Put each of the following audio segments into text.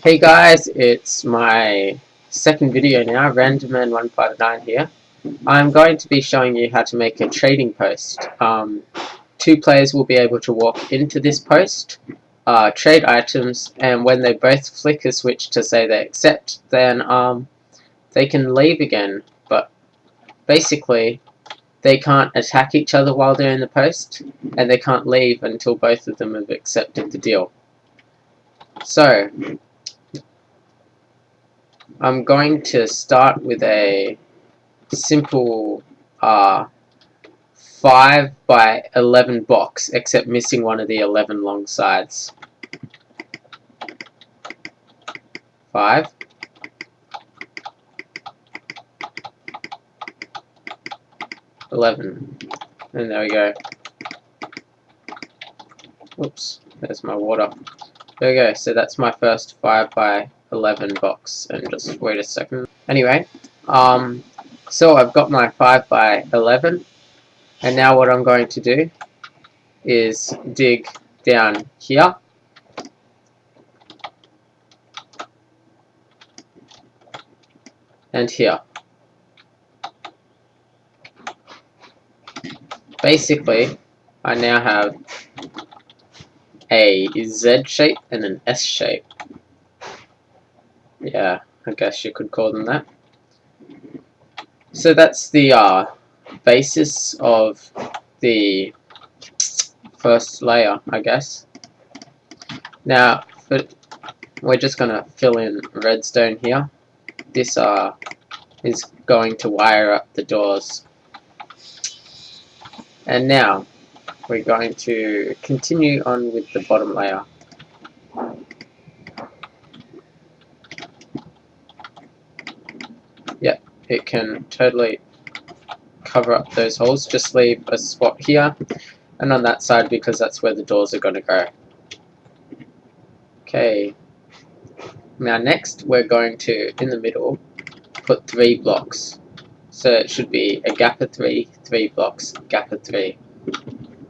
Hey guys, it's my second video now, Randomman159 here. I'm going to be showing you how to make a trading post. Two players will be able to walk into this post, trade items, and when they both flick a switch to say they accept, then they can leave again. But basically, they can't attack each other while they're in the post, and they can't leave until both of them have accepted the deal. So, I'm going to start with a simple 5 by 11 box, except missing one of the 11 long sides. 5, 11, and there we go. Whoops, there's my water. There we go, so that's my first 5 by 11 box, and just wait a second. Anyway, so I've got my 5 by 11, and now what I'm going to do is dig down here, and here. Basically, I now have a Z shape and an S shape. Yeah, I guess you could call them that. So that's the basis of the first layer, I guess. Now, we're just going to fill in redstone here. This is going to wire up the doors. And now, we're going to continue on with the bottom layer. Yep, it can totally cover up those holes. Just leave a spot here and on that side because that's where the doors are going to go. Okay, now next we're going to, in the middle, put 3 blocks. So it should be a gap of 3, 3 blocks, gap of 3.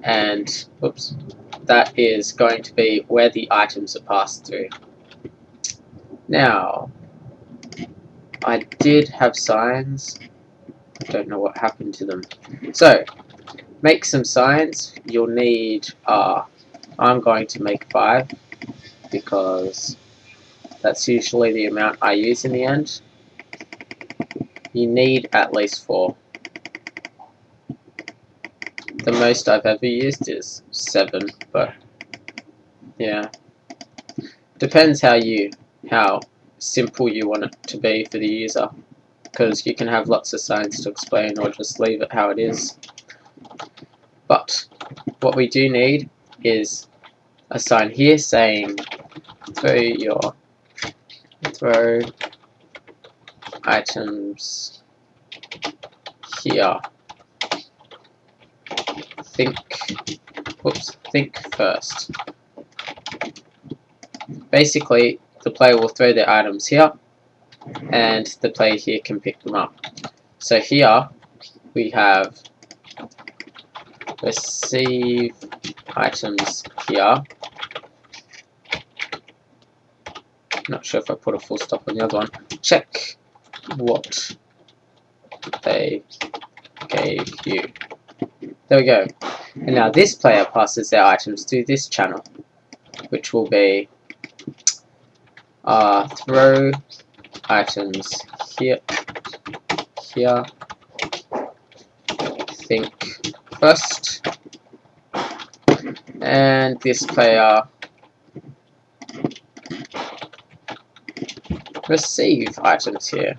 And, oops, that is going to be where the items are passed through. Now, I did have signs. I don't know what happened to them. So, make some signs. You'll need, I'm going to make 5 because that's usually the amount I use in the end. You need at least 4. The most I've ever used is 7, but yeah. Depends how simple you want it to be for the user, because you can have lots of signs to explain or just leave it how it is. But what we do need is a sign here saying throw items here. Think first. Basically, the player will throw their items here, and the player here can pick them up. So here we have receive items here. Not sure if I put a full stop on the other one. Check what they gave you. There we go. And now this player passes their items through this channel, which will be throw items here, think first, and this player receive items here.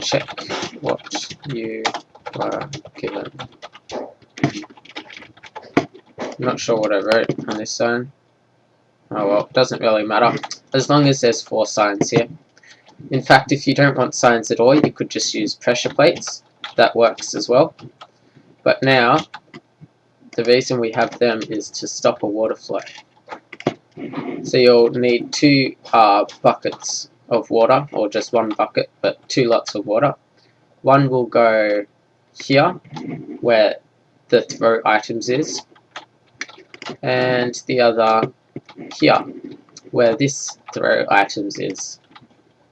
Check what you were given. I'm not sure what I wrote on this sign. Oh well, doesn't really matter, as long as there's 4 signs here. In fact, if you don't want signs at all, you could just use pressure plates. That works as well. But now, the reason we have them is to stop a water flow. So you'll need 2 buckets of water, or just 1 bucket, but 2 lots of water. One will go here, where the throw items is, and the other here, where this throw items is.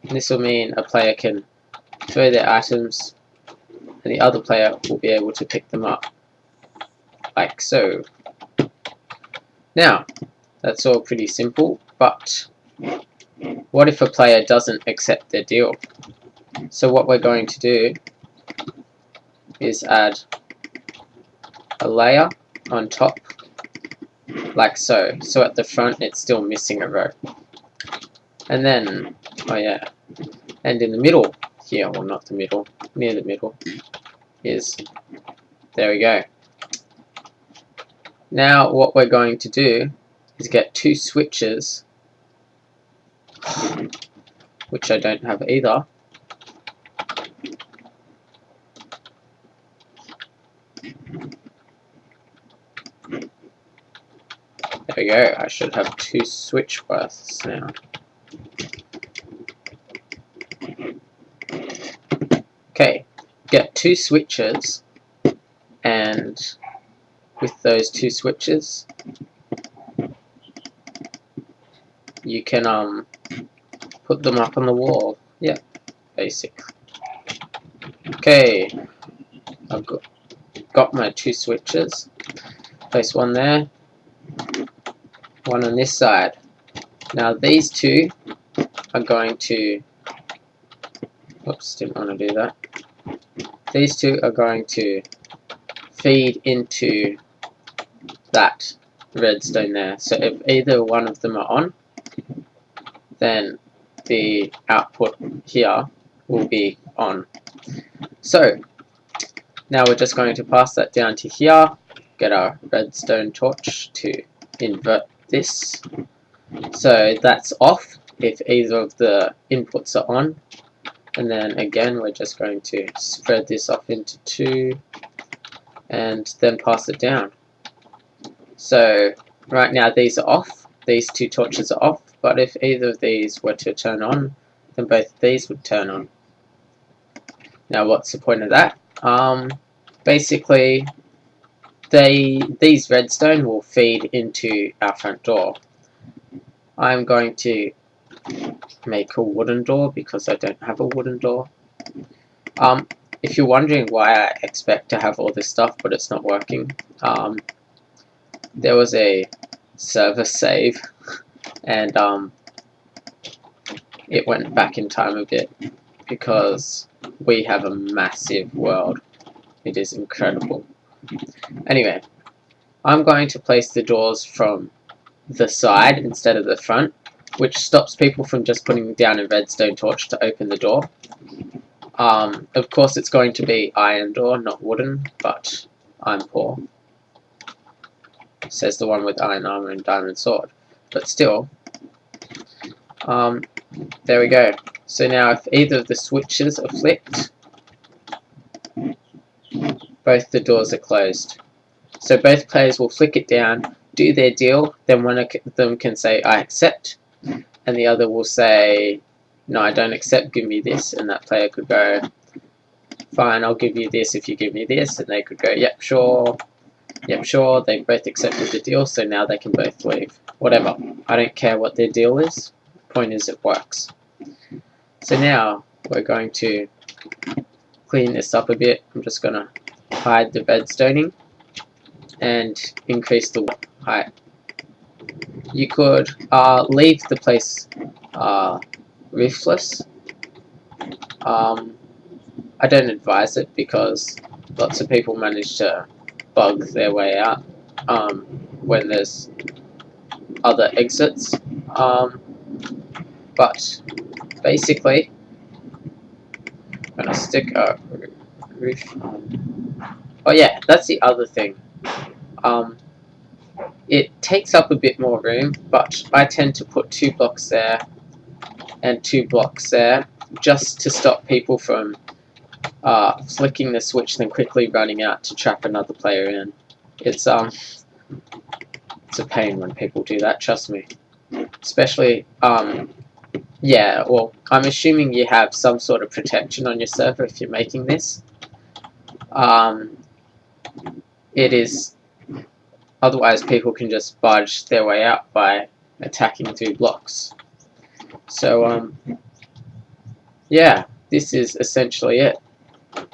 And this will mean a player can throw their items and the other player will be able to pick them up, like so. Now, that's all pretty simple, but what if a player doesn't accept their deal? So what we're going to do is add a layer on top, like so. So at the front it's still missing a row. And then, oh yeah, and in the middle here, well not the middle, near the middle, is, there we go. Now what we're going to do is get two switches, which I don't have either. There we go, I should have two switch worths now. Okay, get two switches, and with those two switches you can put them up on the wall. Yeah, basically. Okay, I've got my two switches. Place one there, one on this side. Now these two are going to, oops, didn't want to do that. These two are going to feed into that redstone there. So if either one of them are on, then the output here will be on. So now we're just going to pass that down to here, get our redstone torch to invert this. So that's off if either of the inputs are on. And then again we're just going to spread this off into two and then pass it down. So right now these are off, these two torches are off, but if either of these were to turn on, then both of these would turn on. Now what's the point of that? Basically these redstone will feed into our front door. I'm going to make a wooden door because I don't have a wooden door. If you're wondering why I expect to have all this stuff but it's not working, there was a server save and it went back in time a bit because we have a massive world. It is incredible. Anyway, I'm going to place the doors from the side instead of the front, which stops people from just putting down a redstone torch to open the door. Of course it's going to be iron door, not wooden, but I'm poor. Says the one with iron armor and diamond sword. But still, there we go. So now if either of the switches are flicked, both the doors are closed. So both players will flick it down, do their deal, then one of them can say I accept, and the other will say no, I don't accept, give me this, and that player could go fine, I'll give you this if you give me this, and they could go yep, sure, they both accepted the deal, so now they can both leave. Whatever, I don't care what their deal is, point is it works. So now we're going to clean this up a bit. I'm just going to hide the redstoning and increase the height. You could leave the place roofless. I don't advise it because lots of people manage to bug their way out when there's other exits. But basically, I'm going to stick a roof on. Oh yeah, that's the other thing. It takes up a bit more room, but I tend to put 2 blocks there and 2 blocks there just to stop people from flicking the switch then quickly running out to trap another player in. It's a pain when people do that, trust me. Especially, yeah, well, I'm assuming you have some sort of protection on your server if you're making this. It is Otherwise, people can just barge their way out by attacking through blocks. So, yeah, this is essentially it.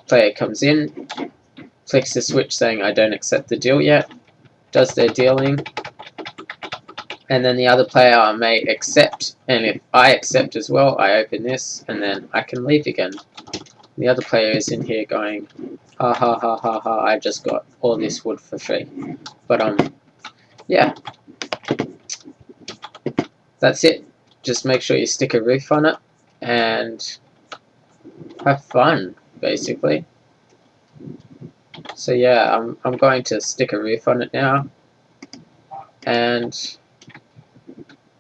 Player comes in, clicks the switch saying I don't accept the deal yet, does their dealing, and then the other player may accept, and if I accept as well, I open this, and then I can leave again. The other player is in here going, ha ha ha ha ha, I just got all this wood for free. But yeah, that's it. Just make sure you stick a roof on it, and have fun, basically. So yeah, I'm going to stick a roof on it now, and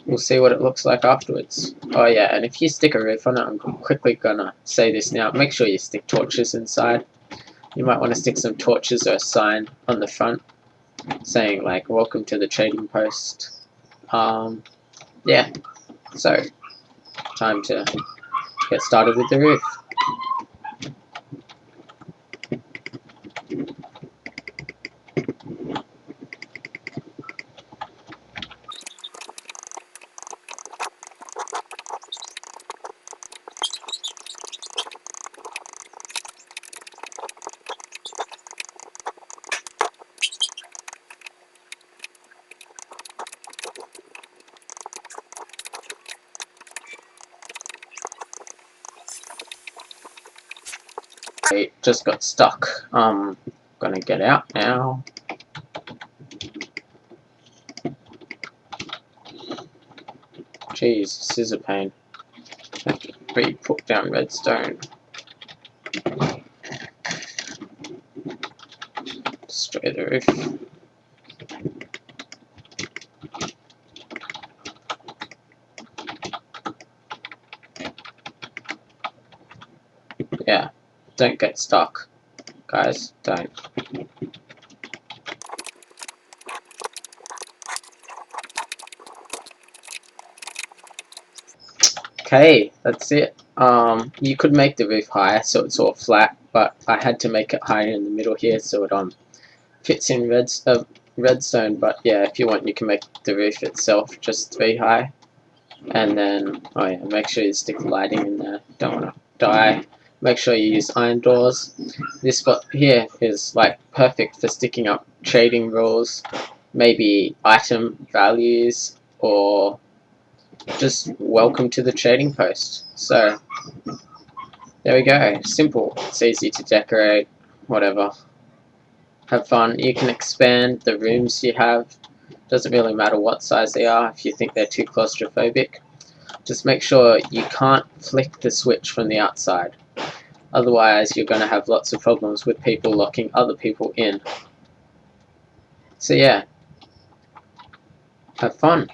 we'll see what it looks like afterwards. Oh yeah, and if you stick a roof on it, I'm quickly gonna say this now, make sure you stick torches inside. You might want to stick some torches or a sign on the front saying like, welcome to the trading post. Yeah, so time to get started with the roof. I just got stuck. Gonna get out now. Jeez, this is a pain. I have to put down redstone. Destroy the roof. Yeah, don't get stuck, guys, don't. Okay, that's it. You could make the roof higher so it's all flat, but I had to make it higher in the middle here so it fits in redstone. But yeah, if you want, you can make the roof itself just 3 high, and then oh yeah, make sure you stick lighting in there. Don't want to die. Make sure you use iron doors. This spot here is like perfect for sticking up trading rules, maybe item values, or just welcome to the trading post. So there we go. Simple. It's easy to decorate, whatever. Have fun. You can expand the rooms you have. Doesn't really matter what size they are if you think they're too claustrophobic. Just make sure you can't flick the switch from the outside. Otherwise you're going to have lots of problems with people locking other people in. So yeah, have fun.